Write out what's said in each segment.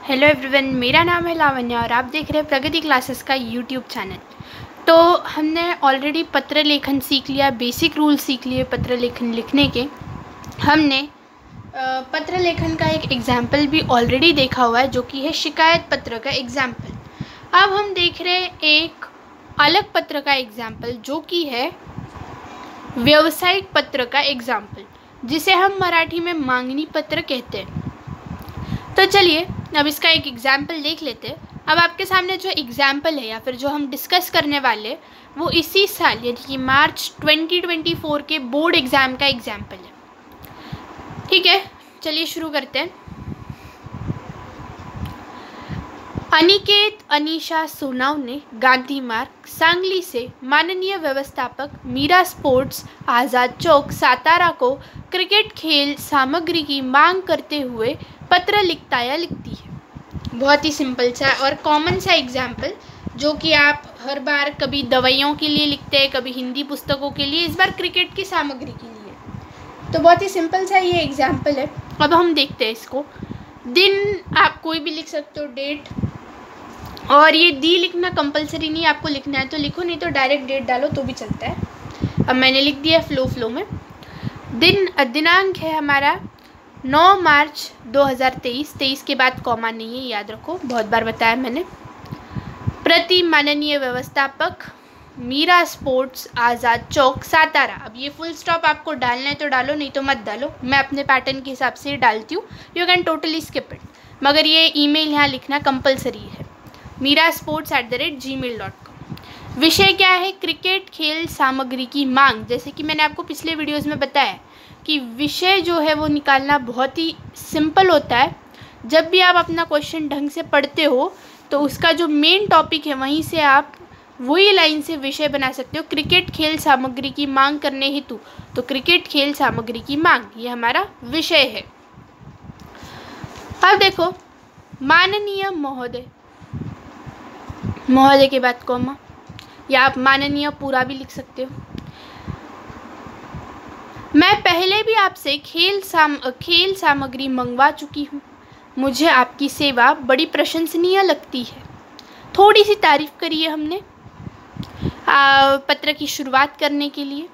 Hello everyone, मेरा नाम है लावण्य और आप देख रहे हैं प्रगति क्लासेस का यूट्यूब चैनल। तो हमने ऑलरेडी पत्र लेखन सीख लिया, बेसिक रूल सीख लिए पत्र लेखन लिखने के। हमने पत्र लेखन का एक एग्जाम्पल भी ऑलरेडी देखा हुआ है जो कि है शिकायत पत्र का एग्जाम्पल। अब हम देख रहे हैं एक अलग पत्र का एग्जाम्पल जो कि है व्यावसायिक पत्र का एग्जाम्पल, जिसे हम मराठी में मांगनी पत्र कहते हैं। तो चलिए अब इसका एक एग्जाम्पल देख लेते हैं। अब आपके सामने जो एग्जाम्पल है या फिर जो हम डिस्कस करने वाले वो इसी साल यानी कि मार्च 2024 के बोर्ड एग्ज़ाम का एग्जाम्पल है। ठीक है, चलिए शुरू करते हैं। अनिकेत अनीशा सोनावने गांधी मार्ग सांगली से माननीय व्यवस्थापक मीरा स्पोर्ट्स आज़ाद चौक सातारा को क्रिकेट खेल सामग्री की मांग करते हुए पत्र लिखता या लिखती है। बहुत ही सिंपल सा और कॉमन सा एग्जाम्पल जो कि आप हर बार कभी दवाइयों के लिए लिखते हैं, कभी हिंदी पुस्तकों के लिए, इस बार क्रिकेट की सामग्री के लिए। तो बहुत ही सिंपल सा ये एग्जाम्पल है। अब हम देखते हैं इसको। दिन आप कोई भी लिख सकते हो, डेट, और ये दी लिखना कंपलसरी नहीं, आपको लिखना है तो लिखो, नहीं तो डायरेक्ट डेट डालो तो भी चलता है। अब मैंने लिख दिया फ्लो में। दिनांक है हमारा 9 मार्च 2023। 23 के बाद कॉमा नहीं है, याद रखो, बहुत बार बताया मैंने। प्रति माननीय व्यवस्थापक मीरा स्पोर्ट्स आज़ाद चौक सातारा। अब ये फुल स्टॉप आपको डालना है तो डालो, नहीं तो मत डालो। मैं अपने पैटर्न के हिसाब से डालती हूँ, you can totally skip it, मगर ये ईमेल यहाँ लिखना कंपलसरी है, mirasports@gmail.com। विषय क्या है? क्रिकेट खेल सामग्री की मांग। जैसे कि मैंने आपको पिछले वीडियोज़ में बताया कि विषय जो है वो निकालना बहुत ही सिंपल होता है। जब भी आप अपना क्वेश्चन ढंग से पढ़ते हो तो उसका जो मेन टॉपिक है वहीं से आप वही लाइन से विषय बना सकते हो। क्रिकेट खेल सामग्री की मांग करने हेतु, तो क्रिकेट खेल सामग्री की मांग ये हमारा विषय है। अब देखो, माननीय महोदय, महोदय के बाद कॉमा, या आप माननीय पूरा भी लिख सकते हो। मैं पहले भी आपसे खेल सामग्री मंगवा चुकी हूँ। मुझे आपकी सेवा बड़ी प्रशंसनीय लगती है। थोड़ी सी तारीफ करी है हमने पत्र की शुरुआत करने के लिए।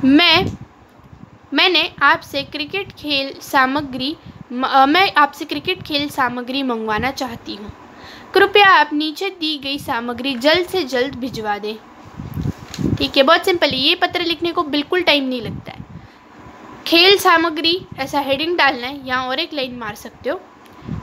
मैं आपसे क्रिकेट खेल सामग्री मंगवाना चाहती हूँ। कृपया आप नीचे दी गई सामग्री जल्द से जल्द भिजवा दें। ठीक है, बहुत सिंपल है। ये पत्र लिखने को बिल्कुल टाइम नहीं लगता है। खेल सामग्री ऐसा हेडिंग डालना है, यहाँ और एक लाइन मार सकते हो।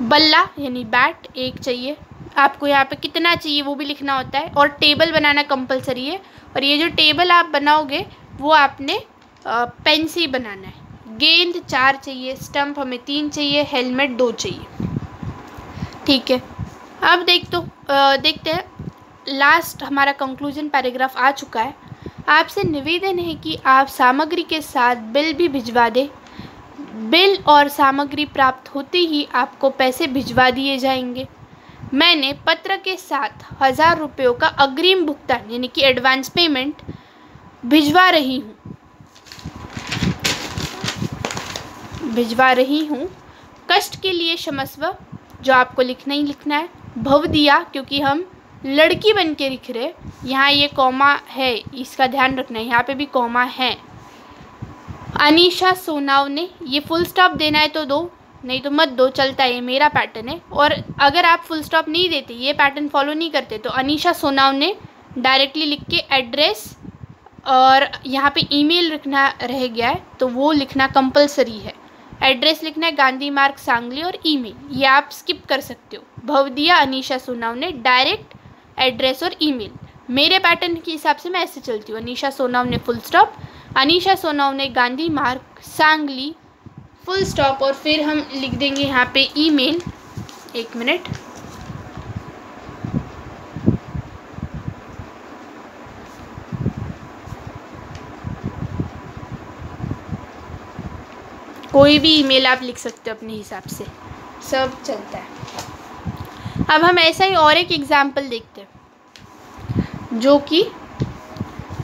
बल्ला यानी बैट एक चाहिए आपको, यहाँ पे कितना चाहिए वो भी लिखना होता है, और टेबल बनाना कंपलसरी है। और ये जो टेबल आप बनाओगे वो आपने पेन से ही बनाना है। गेंद 4 चाहिए, स्टंप हमें 3 चाहिए, हेलमेट 2 चाहिए। ठीक है, अब देखते हैं। लास्ट हमारा कंक्लूजन पैराग्राफ आ चुका है। आपसे निवेदन है कि आप सामग्री के साथ बिल भी भिजवा दें। बिल और सामग्री प्राप्त होते ही आपको पैसे भिजवा दिए जाएंगे। मैंने पत्र के साथ 1000 रुपयों का अग्रिम भुगतान यानी कि एडवांस पेमेंट भिजवा रही हूँ। कष्ट के लिए क्षमस्व। जो आपको लिखना ही लिखना है। भव दिया, क्योंकि हम लड़की बन के लिख रहे, यहाँ ये कॉमा है, इसका ध्यान रखना है, यहाँ पे भी कॉमा है। अनीशा सोनावने, ये फुल स्टॉप देना है तो दो, नहीं तो मत दो, चलता है, ये मेरा पैटर्न है। और अगर आप फुल स्टॉप नहीं देते, ये पैटर्न फॉलो नहीं करते, तो अनीशा सोनावने डायरेक्टली लिख के एड्रेस, और यहाँ पे ईमेल लिखना रह गया है तो वो लिखना कंपलसरी है। एड्रेस लिखना है गांधी मार्ग सांगली, और ईमेल ये आप स्किप कर सकते हो। भवदिया अनीशा सोनावने, डायरेक्ट एड्रेस और ईमेल। मेरे पैटर्न के हिसाब से मैं ऐसे चलती हूँ। अनीशा सोनावने फुल स्टॉप, अनीशा सोनावने गांधी मार्ग सांगली फुल स्टॉप, और फिर हम लिख देंगे यहाँ पे ईमेल। एक मिनट, कोई भी ईमेल आप लिख सकते हो अपने हिसाब से, सब चलता है। अब हम ऐसा ही और एक एग्जाम्पल देखते हैं जो कि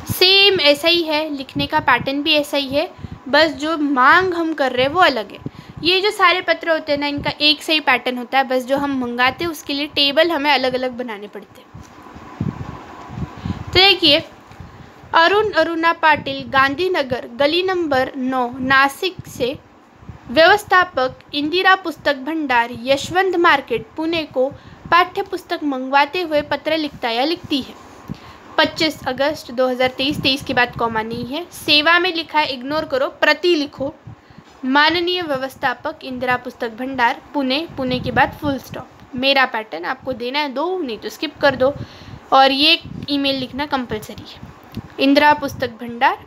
सेम ऐसा ही है, लिखने का पैटर्न भी ऐसा ही है, बस जो मांग हम कर रहे हैं वो अलग है। ये जो सारे पत्र होते हैं ना, इनका एक सही पैटर्न होता है, बस जो हम मंगाते हैं उसके लिए टेबल हमें अलग अलग बनाने पड़ते हैं। तो देखिए, अरुण अरुणा पाटिल, गांधीनगर, गली नंबर 9, नासिक से व्यवस्थापक इंदिरा पुस्तक भंडार, यशवंत मार्केट, पुणे को पाठ्य पुस्तक मंगवाते हुए पत्र लिखता या लिखती है। 25 अगस्त 2023, 23 के बाद कॉमा नहीं है। सेवा में लिखा है, इग्नोर करो, प्रति लिखो। माननीय व्यवस्थापक इंदिरा पुस्तक भंडार, पुणे, पुणे के बाद फुल स्टॉप। मेरा पैटर्न आपको देना है दो, नहीं तो स्किप कर दो। और ये ईमेल लिखना कंपलसरी है, इंदिरा पुस्तक भंडार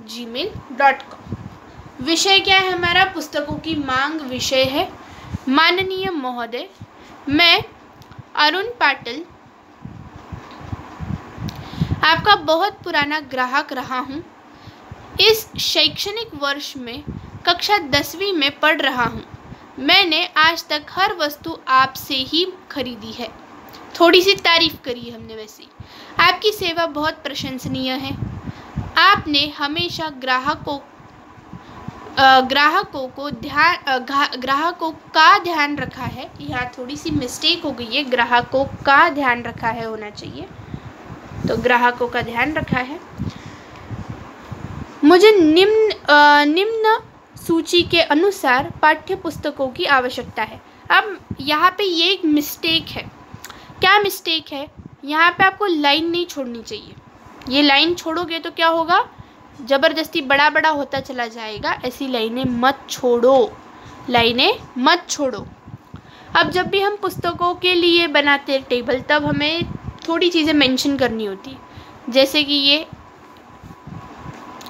@gmail.com। विषय क्या है हमारा? पुस्तकों की मांग विषय है। माननीय महोदय, मैं अरुण पाटिल आपका बहुत पुराना ग्राहक रहा हूँ। इस शैक्षणिक वर्ष में कक्षा 10वीं में पढ़ रहा हूँ। मैंने आज तक हर वस्तु आपसे ही खरीदी है। थोड़ी सी तारीफ करी है हमने वैसे। आपकी सेवा बहुत प्रशंसनीय है। आपने हमेशा ग्राहकों का ध्यान रखा है। यहाँ थोड़ी सी मिस्टेक हो गई है, ग्राहकों का ध्यान रखा है होना चाहिए, तो ग्राहकों का ध्यान रखा है। मुझे निम्न सूची के अनुसार पाठ्य पुस्तकों की आवश्यकता है। अब यहाँ पे ये एक मिस्टेक है। क्या मिस्टेक है? यहाँ पे आपको लाइन नहीं छोड़नी चाहिए। ये लाइन छोड़ोगे तो क्या होगा? ज़बरदस्ती बड़ा बड़ा होता चला जाएगा। ऐसी लाइनें मत छोड़ो, लाइनें मत छोड़ो। अब जब भी हम पुस्तकों के लिए बनाते हैं टेबल, तब हमें थोड़ी चीज़ें मेंशन करनी होती, जैसे कि ये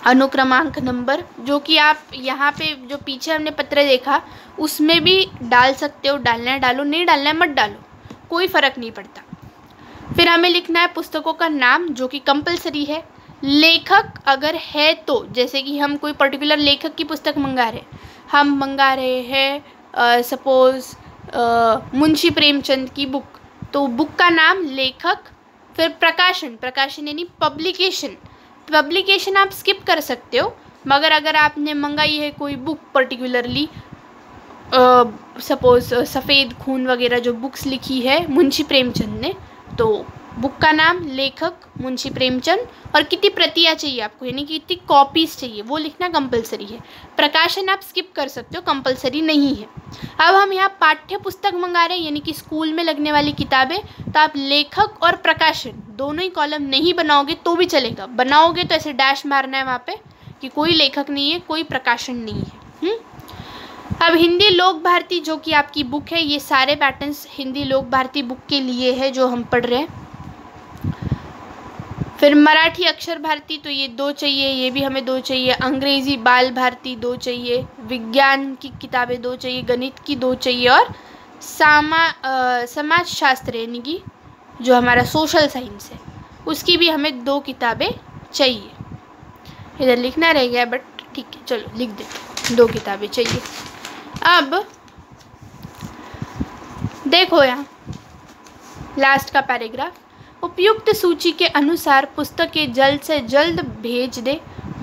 अनुक्रमांक नंबर, जो कि आप यहाँ पे जो पीछे हमने पत्र देखा उसमें भी डाल सकते हो। डालना है डालो, नहीं डालना है मत डालो, कोई फ़र्क नहीं पड़ता। फिर हमें लिखना है पुस्तकों का नाम, जो कि कंपलसरी है। लेखक अगर है तो, जैसे कि हम कोई पर्टिकुलर लेखक की पुस्तक मंगा रहे, हम मंगा रहे हैं सपोज़ मुंशी प्रेमचंद की बुक, तो बुक का नाम, लेखक, फिर प्रकाशन, प्रकाशन यानी पब्लिकेशन। पब्लिकेशन आप स्किप कर सकते हो, मगर अगर आपने मंगाई है कोई बुक पर्टिकुलरली, सपोज़ सफ़ेद खून वगैरह जो बुक्स लिखी है मुंशी प्रेमचंद ने, तो बुक का नाम, लेखक मुंशी प्रेमचंद, और कितनी प्रतियाँ चाहिए आपको, यानी कि कितनी कॉपीज़ चाहिए, वो लिखना कंपलसरी है। प्रकाशन आप स्किप कर सकते हो, कंपलसरी नहीं है। अब हम यहाँ पाठ्य पुस्तक मंगा रहे हैं, यानी कि स्कूल में लगने वाली किताबें, तो आप लेखक और प्रकाशन दोनों ही कॉलम नहीं बनाओगे तो भी चलेगा। बनाओगे तो ऐसे डैश मारना है वहाँ पे कि कोई लेखक नहीं है, कोई प्रकाशन नहीं है। अब हिंदी लोक भारती, जो कि आपकी बुक है, ये सारे पैटर्न्स हिंदी लोक भारती बुक के लिए है जो हम पढ़ रहे हैं। फिर मराठी अक्षर भारती, तो ये 2 चाहिए, ये भी हमें 2 चाहिए। अंग्रेज़ी बाल भारती 2 चाहिए। विज्ञान की किताबें 2 चाहिए, गणित की 2 चाहिए, और समाज शास्त्र यानी कि जो हमारा सोशल साइंस है उसकी भी हमें 2 किताबें चाहिए। इधर लिखना रह गया बट ठीक है, चलो लिख देते, 2 किताबें चाहिए। अब देखो यहाँ लास्ट का पैराग्राफ, उपयुक्त सूची के अनुसार पुस्तकें जल्द से जल्द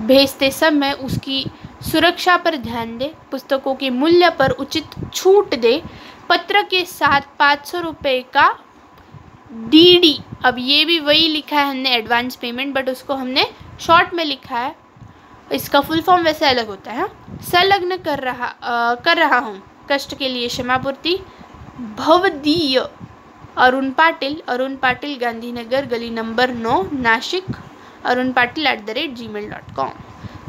भेजते समय उसकी सुरक्षा पर ध्यान दे। पुस्तकों के मूल्य पर उचित छूट दे। पत्र के साथ 500 रुपये का डीडी, अब ये भी वही लिखा है हमने एडवांस पेमेंट, बट उसको हमने शॉर्ट में लिखा है, इसका फुल फॉर्म वैसे अलग होता है। संलग्न कर रहा हूँ, कष्ट के लिए क्षमापूर्ति। भवदीय अरुण पाटिल, गांधीनगर, गली नंबर 9, नासिक, arunpatil@gmail.com।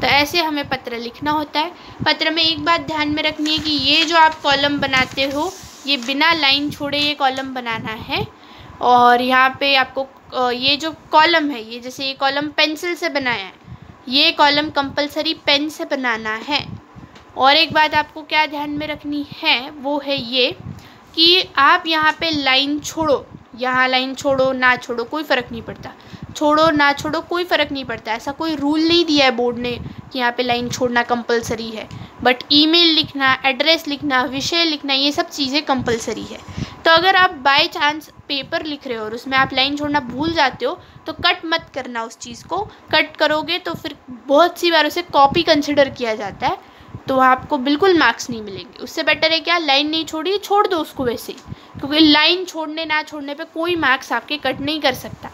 तो ऐसे हमें पत्र लिखना होता है। पत्र में एक बात ध्यान में रखनी है कि ये जो आप कॉलम बनाते हो, ये बिना लाइन छोड़े ये कॉलम बनाना है। और यहाँ पे आपको ये जो कॉलम है, ये जैसे ये कॉलम पेंसिल से बनाया है, ये कॉलम कंपलसरी पेन से बनाना है। और एक बात आपको क्या ध्यान में रखनी है, वो है ये कि आप यहाँ पे लाइन छोड़ो, यहाँ लाइन छोड़ो ना छोड़ो कोई फ़र्क नहीं पड़ता, छोड़ो ना छोड़ो कोई फ़र्क नहीं पड़ता। ऐसा कोई रूल नहीं दिया है बोर्ड ने कि यहाँ पे लाइन छोड़ना कंपलसरी है, बट ईमेल लिखना, एड्रेस लिखना, विषय लिखना, ये सब चीज़ें कंपलसरी है। तो अगर आप बाय चांस पेपर लिख रहे हो और उसमें आप लाइन छोड़ना भूल जाते हो तो कट मत करना उस चीज़ को। कट करोगे तो फिर बहुत सी बार उसे कॉपी कंसिडर किया जाता है, तो आपको बिल्कुल मार्क्स नहीं मिलेंगे। उससे बेटर है क्या, लाइन नहीं छोड़ी, छोड़ दो उसको वैसे ही, क्योंकि लाइन छोड़ने ना छोड़ने पे कोई मार्क्स आपके कट नहीं कर सकता।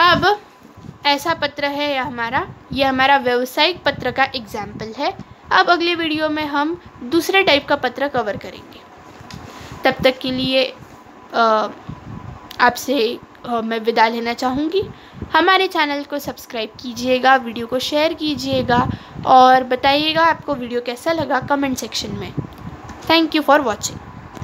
अब ऐसा पत्र है ये हमारा व्यावसायिक पत्र का एग्जाम्पल है। अब अगले वीडियो में हम दूसरे टाइप का पत्र कवर करेंगे। तब तक के लिए आपसे मैं विदा लेना चाहूँगी। हमारे चैनल को सब्सक्राइब कीजिएगा, वीडियो को शेयर कीजिएगा और बताइएगा आपको वीडियो कैसा लगा कमेंट सेक्शन में। Thank you for watching.